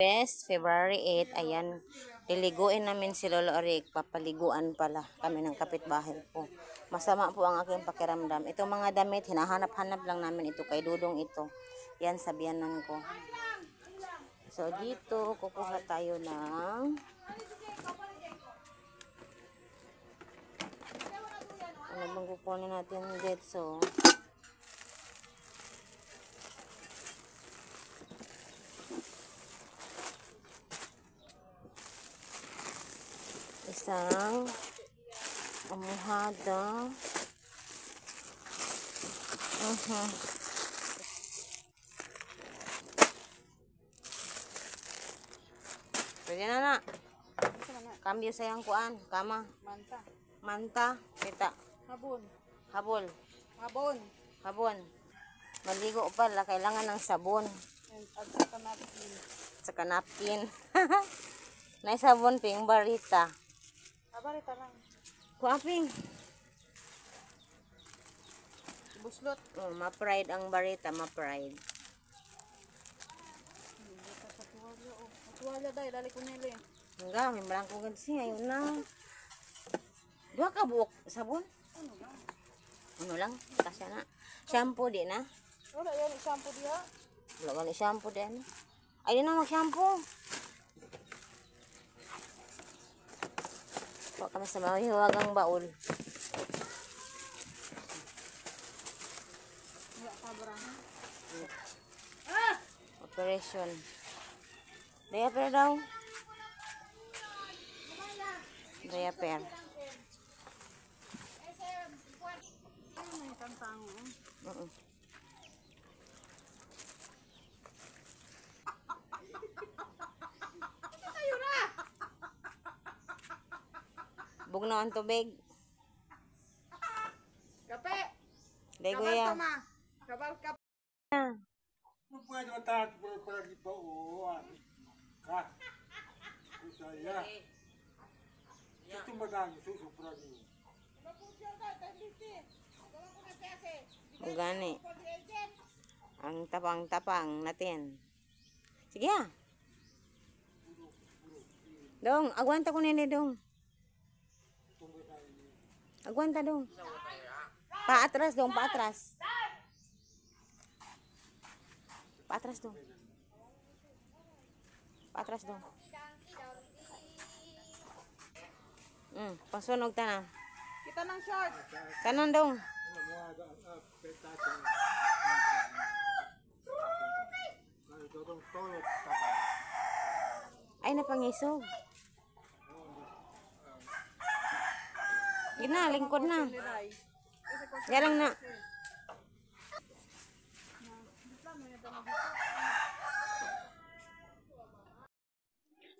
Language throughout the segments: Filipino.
Yes, February 8, ayan, liliguin namin si Lolo Rick, papaliguan pala kami ng kapitbahay ko. Masama po ang aking pakiramdam. Ito mga damit, hinahanap-hanap lang namin ito kay Dudong ito. Yan, sabianan ko. So, dito, kukuha tayo ng ano bang kukunin natin dito? So, isang amuhada. Pwede na. Kambyo sayang kuan, kama. Manta, kita. Habol. Maligo pala, kailangan ng sabon. At saka napkin. Saka napkin. Nay sabon ping barita. Barita lang. Kuaping. Buslot. Oh, ma-pride ang barita, ma-pride. Tuwalya dahil, dali ko nila eh. Hanggang, may malang kong gansi. Ayun na. Dua ka buok sabon? Ano lang? Kasya na. Shampoo di na? Wala yan, shampoo diya. Wala ka ni shampoo din. Ay, di na mag-shampoo. Huwag kami sa mahiwagang baul. Operation. Diaper daw. Diaper. May kantang. Bugnaw ang tubig. Kape! Dego Kabal ya. tama! Kabal kape! Não pode botar por aqui para o ano. Cá. Isso aí é. Isso mandar isso por aqui. Gani. Ang tapang-tapang natin. Sige ah. Dong, aguanta ko nene dong. Aguanta dong. Paatras dong, paatras. Paatras dong. Paatras dong. Pasunog ta na. Kita ng short! Kanon dong. Ay, napangisog. Gina, lingkod na. Yarang na.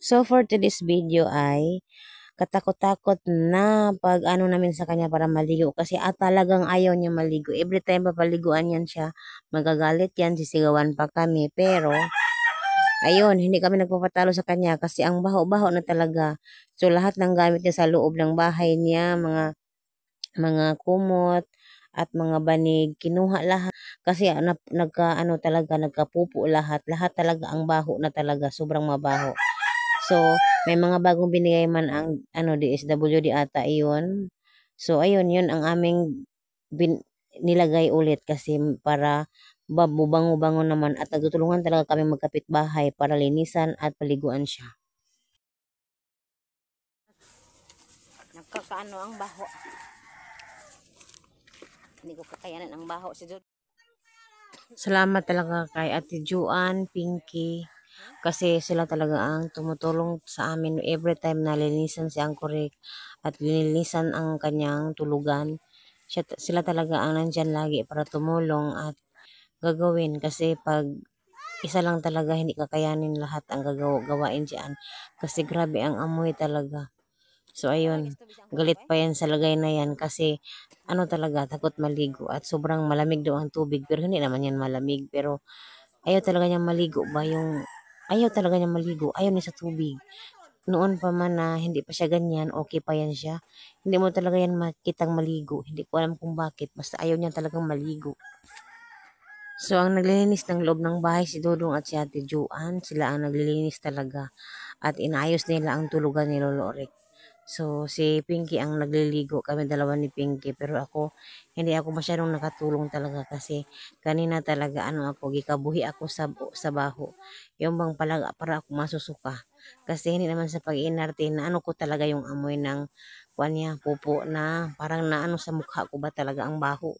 So for today's video ay katakot-takot na pag ano namin sa kanya para maligo kasi talagang ayaw niya maligo. Every time papaliguan yan siya, magagalit yan, sisigawan pa kami. Pero ayun, hindi kami nagpapatalo sa kanya kasi ang baho-baho na talaga. So lahat ng gamit niya sa loob ng bahay niya, mga kumot at mga banig, kinuha lahat kasi nagkapupo lahat talaga ang baho na talaga, sobrang mabaho. So may mga bagong binigay man ang DSWD ata iyon. So ayun, yun ang aming nilagay ulit kasi para bango-bango naman at nagtutulungan talaga kami magkapitbahay para linisan at paliguan siya. Nagkakaano ang baho. Hindi ko kakayanan ang baho si Jud. Salamat talaga kay Ate Juan, Pinky, kasi sila talaga ang tumutulong sa amin every time na linisan si Angkor Rick at linilisan ang kanyang tulugan. Sila talaga ang nandyan lagi para tumulong at gagawin kasi pag isa lang talaga hindi kakayanin lahat ang gawain dyan kasi grabe ang amoy talaga. So ayun, galit pa yan sa lagay na yan kasi talaga, takot maligo at sobrang malamig daw ang tubig pero hindi naman yan malamig pero ayaw talaga niya maligo ayaw talaga niya maligo, ayaw niya sa tubig. Noon pa man na hindi pa siya ganyan, okay pa yan siya. Hindi mo talaga yan makitang maligo, hindi ko alam kung bakit, basta ayaw niya talagang maligo. So, ang naglilinis ng loob ng bahay si Dodong at si Ate Juan. Sila ang naglilinis talaga. At inayos nila ang tulugan ni Lolo Rick. So, si Pinky ang nagliligo. Kami dalawa ni Pinky. Pero ako, hindi ako masyadong nakatulong talaga kasi kanina talaga ako, gikabuhi ako sa baho. Yung bang palaga para ako masusuka. Kasi hindi naman sa pag-inarte na ko talaga yung amoy ng kuwan niya, pupo na parang naano sa mukha ko ba talaga ang baho.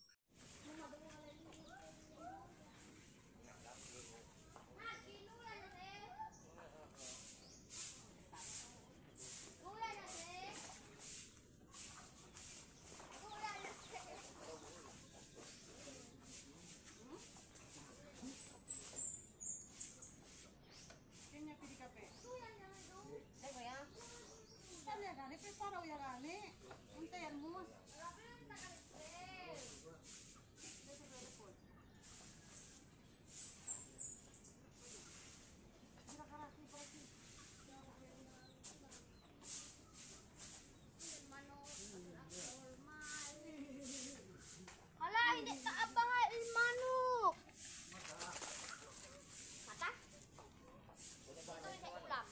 Prepara ya gani. Unta yan mus. Hala, hindi ka abahal manok. Mata? Ito yung sa ulam.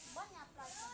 Banyak pala.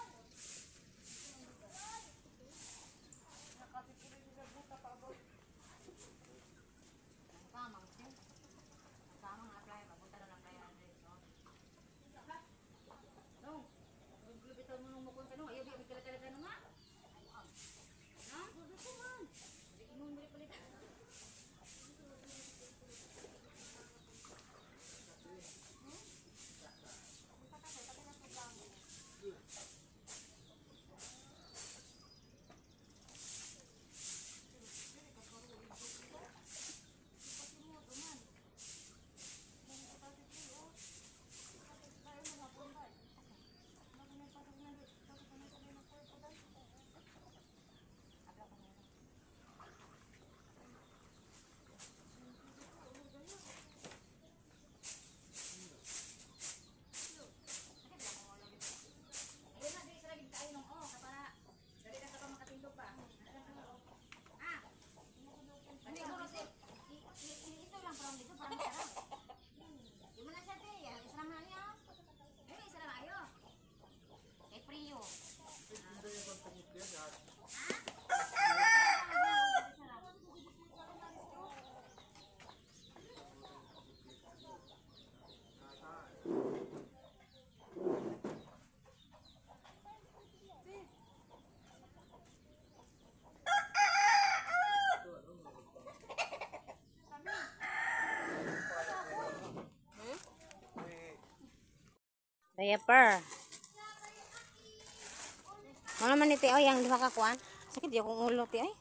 Diaper. Ano naman ito oh, yang di makakuan? Sakit di akong ulo ti ay.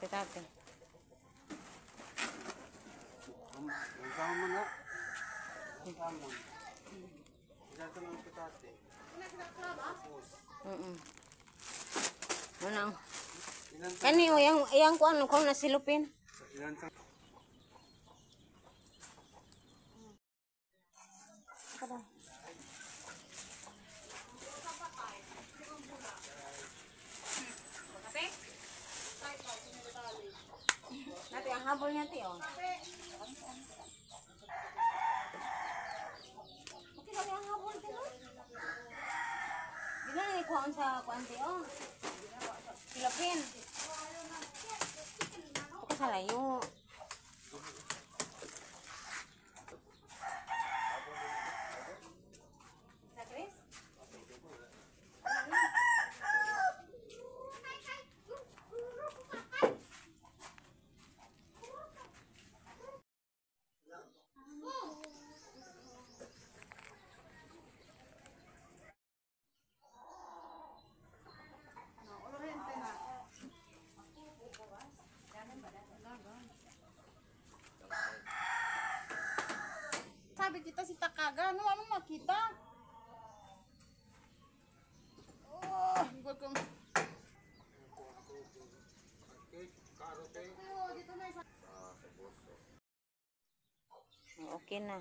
Petate. Sama mo na. Sama. Dito ng petate. Ano? Kani o yang kuan ko na silupin. Ilan sa Nati ang habol niya ti oh. Okay lang ang habol ti no. Di na ni kuan sa kuan ti oh. Silupin. Ako sa layo. Sa Chris? kita. Oh, good kong. Karo tayo. Oh, dito na isa. Okay na.